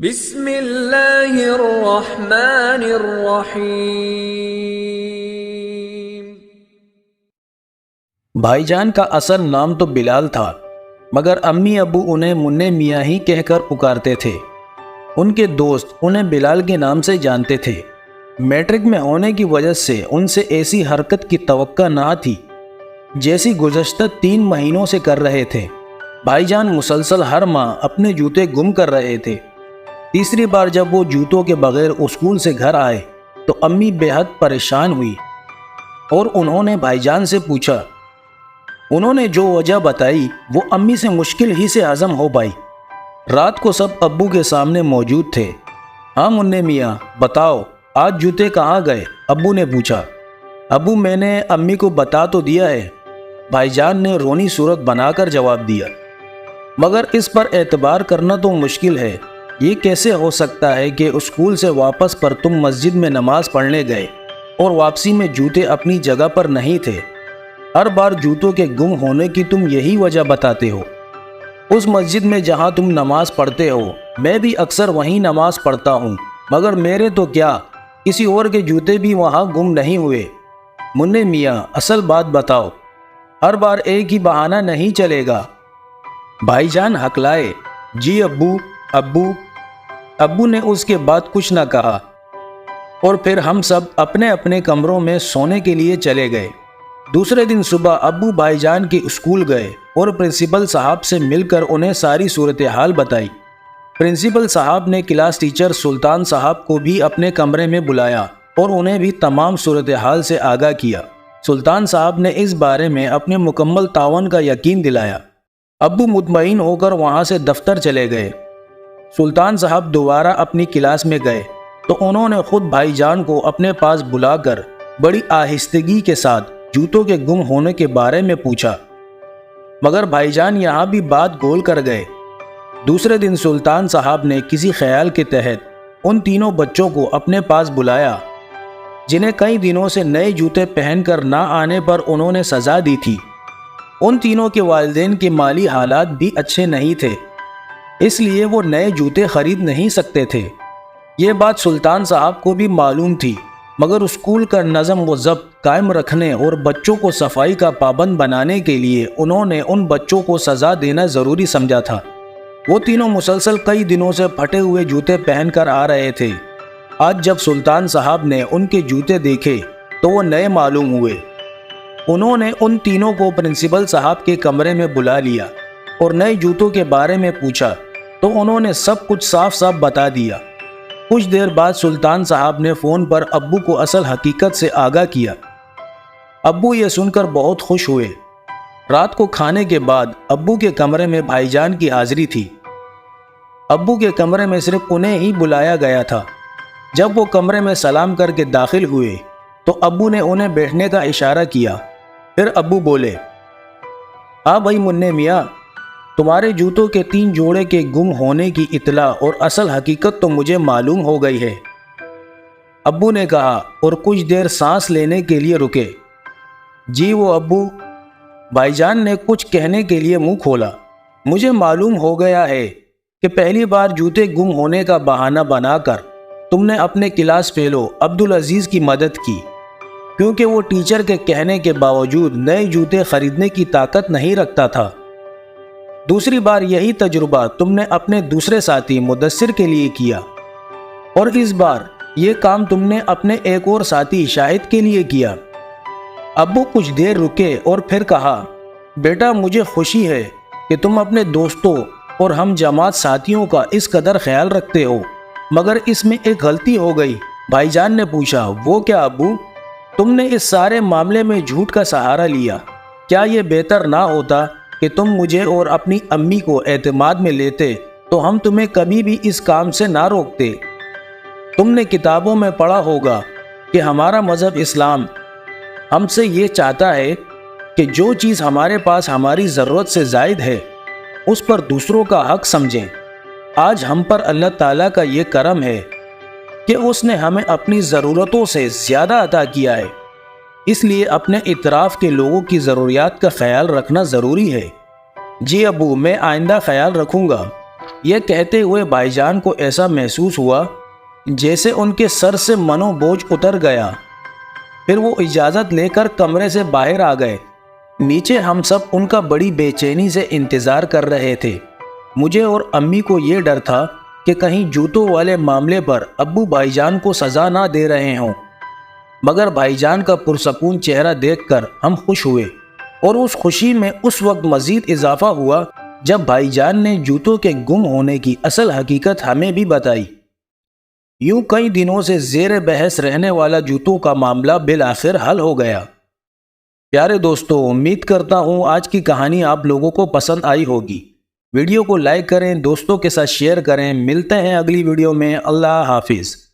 بسم اللہ الرحمن الرحیم۔ بھائی جان کا اصل نام تو بلال تھا، مگر امی ابو انہیں منّے میاں ہی کہہ کر پکارتے تھے۔ ان کے دوست انہیں بلال کے نام سے جانتے تھے۔ میٹرک میں ہونے کی وجہ سے ان سے ایسی حرکت کی توقع نہ تھی جیسی گزشتہ 3 مہینوں سے کر رہے تھے۔ بھائی جان مسلسل ہر ماہ اپنے جوتے گم کر رہے تھے۔ تیسری بار جب وہ جوتوں کے بغیر اسکول سے گھر آئے تو امی بے حد پریشان ہوئی اور انہوں نے بھائی جان سے پوچھا۔ انہوں نے جو وجہ بتائی وہ امی سے مشکل ہی سے ہضم ہو پائی۔ رات کو سب ابو کے سامنے موجود تھے۔ ہاں منّے میاں بتاؤ، آج جوتے کہاں گئے؟ ابو نے پوچھا۔ ابو میں نے امی کو بتا تو دیا ہے، بھائی جان نے رونی صورت بنا کر جواب دیا، مگر اس پر اعتبار کرنا تو مشکل ہے۔ یہ کیسے ہو سکتا ہے کہ اسکول سے واپس پر تم مسجد میں نماز پڑھنے گئے اور واپسی میں جوتے اپنی جگہ پر نہیں تھے؟ ہر بار جوتوں کے گم ہونے کی تم یہی وجہ بتاتے ہو۔ اس مسجد میں جہاں تم نماز پڑھتے ہو میں بھی اکثر وہیں نماز پڑھتا ہوں، مگر میرے تو کیا کسی اور کے جوتے بھی وہاں گم نہیں ہوئے۔ منّے میاں اصل بات بتاؤ، ہر بار ایک ہی بہانہ نہیں چلے گا۔ بھائی جان ہکلائے۔ جی ابو نے اس کے بعد کچھ نہ کہا اور پھر ہم سب اپنے اپنے کمروں میں سونے کے لیے چلے گئے۔ دوسرے دن صبح ابو بھائی جان کے اسکول گئے اور پرنسپل صاحب سے مل کر انہیں ساری صورتحال بتائی۔ پرنسپل صاحب نے کلاس ٹیچر سلطان صاحب کو بھی اپنے کمرے میں بلایا اور انہیں بھی تمام صورتحال سے آگاہ کیا۔ سلطان صاحب نے اس بارے میں اپنے مکمل تعاون کا یقین دلایا۔ ابو مطمئن ہو کر وہاں سے دفتر چلے گئے۔ سلطان صاحب دوبارہ اپنی کلاس میں گئے تو انہوں نے خود بھائی جان کو اپنے پاس بلا کر بڑی آہستگی کے ساتھ جوتوں کے گم ہونے کے بارے میں پوچھا، مگر بھائی جان یہاں بھی بات گول کر گئے۔ دوسرے دن سلطان صاحب نے کسی خیال کے تحت ان تینوں بچوں کو اپنے پاس بلایا جنہیں کئی دنوں سے نئے جوتے پہن کر نہ آنے پر انہوں نے سزا دی تھی۔ ان تینوں کے والدین کے مالی حالات بھی اچھے نہیں تھے، اس لیے وہ نئے جوتے خرید نہیں سکتے تھے۔ یہ بات سلطان صاحب کو بھی معلوم تھی، مگر اسکول کا نظم و ضبط قائم رکھنے اور بچوں کو صفائی کا پابند بنانے کے لیے انہوں نے ان بچوں کو سزا دینا ضروری سمجھا تھا۔ وہ تینوں مسلسل کئی دنوں سے پھٹے ہوئے جوتے پہن کر آ رہے تھے۔ آج جب سلطان صاحب نے ان کے جوتے دیکھے تو وہ نئے معلوم ہوئے۔ انہوں نے ان تینوں کو پرنسپل صاحب کے کمرے میں بلا لیا اور نئے جوتوں کے بارے میں پوچھا تو انہوں نے سب کچھ صاف صاف بتا دیا۔ کچھ دیر بعد سلطان صاحب نے فون پر ابو کو اصل حقیقت سے آگاہ کیا۔ ابو یہ سن کر بہت خوش ہوئے۔ رات کو کھانے کے بعد ابو کے کمرے میں بھائی جان کی حاضری تھی۔ ابو کے کمرے میں صرف انہیں ہی بلایا گیا تھا۔ جب وہ کمرے میں سلام کر کے داخل ہوئے تو ابو نے انہیں بیٹھنے کا اشارہ کیا۔ پھر ابو بولے، ہاں بھائی منّے میاں، تمہارے جوتوں کے 3 جوڑے کے گم ہونے کی اطلاع اور اصل حقیقت تو مجھے معلوم ہو گئی ہے۔ ابو نے کہا اور کچھ دیر سانس لینے کے لیے رکے۔ جی وہ ابو، بھائی جان نے کچھ کہنے کے لیے منہ کھولا۔ مجھے معلوم ہو گیا ہے کہ پہلی بار جوتے گم ہونے کا بہانہ بنا کر تم نے اپنے کلاس فیلو عبدالعزیز کی مدد کی، کیونکہ وہ ٹیچر کے کہنے کے باوجود نئے جوتے خریدنے کی طاقت نہیں رکھتا تھا۔ دوسری بار یہی تجربہ تم نے اپنے دوسرے ساتھی مدثر کے لیے کیا، اور اس بار یہ کام تم نے اپنے ایک اور ساتھی شاہد کے لیے کیا۔ ابو کچھ دیر رکے اور پھر کہا، بیٹا مجھے خوشی ہے کہ تم اپنے دوستوں اور ہم جماعت ساتھیوں کا اس قدر خیال رکھتے ہو، مگر اس میں ایک غلطی ہو گئی۔ بھائی جان نے پوچھا، وہ کیا ابو؟ تم نے اس سارے معاملے میں جھوٹ کا سہارا لیا۔ کیا یہ بہتر نہ ہوتا کہ تم مجھے اور اپنی امی کو اعتماد میں لیتے تو ہم تمہیں کبھی بھی اس کام سے نہ روکتے؟ تم نے کتابوں میں پڑھا ہوگا کہ ہمارا مذہب اسلام ہم سے یہ چاہتا ہے کہ جو چیز ہمارے پاس ہماری ضرورت سے زائد ہے اس پر دوسروں کا حق سمجھیں۔ آج ہم پر اللہ تعالیٰ کا یہ کرم ہے کہ اس نے ہمیں اپنی ضرورتوں سے زیادہ عطا کیا ہے، اس لیے اپنے اطراف کے لوگوں کی ضروریات کا خیال رکھنا ضروری ہے۔ جی ابو، میں آئندہ خیال رکھوں گا۔ یہ کہتے ہوئے بھائی جان کو ایسا محسوس ہوا جیسے ان کے سر سے منو بوجھ اتر گیا۔ پھر وہ اجازت لے کر کمرے سے باہر آ گئے۔ نیچے ہم سب ان کا بڑی بے چینی سے انتظار کر رہے تھے۔ مجھے اور امی کو یہ ڈر تھا کہ کہیں جوتوں والے معاملے پر ابو بھائی جان کو سزا نہ دے رہے ہوں، مگر بھائی جان کا پرسکون چہرہ دیکھ کر ہم خوش ہوئے، اور اس خوشی میں اس وقت مزید اضافہ ہوا جب بھائی جان نے جوتوں کے گم ہونے کی اصل حقیقت ہمیں بھی بتائی۔ یوں کئی دنوں سے زیر بحث رہنے والا جوتوں کا معاملہ بالآخر حل ہو گیا۔ پیارے دوستو، امید کرتا ہوں آج کی کہانی آپ لوگوں کو پسند آئی ہوگی۔ ویڈیو کو لائک کریں، دوستوں کے ساتھ شیئر کریں۔ ملتے ہیں اگلی ویڈیو میں۔ اللہ حافظ۔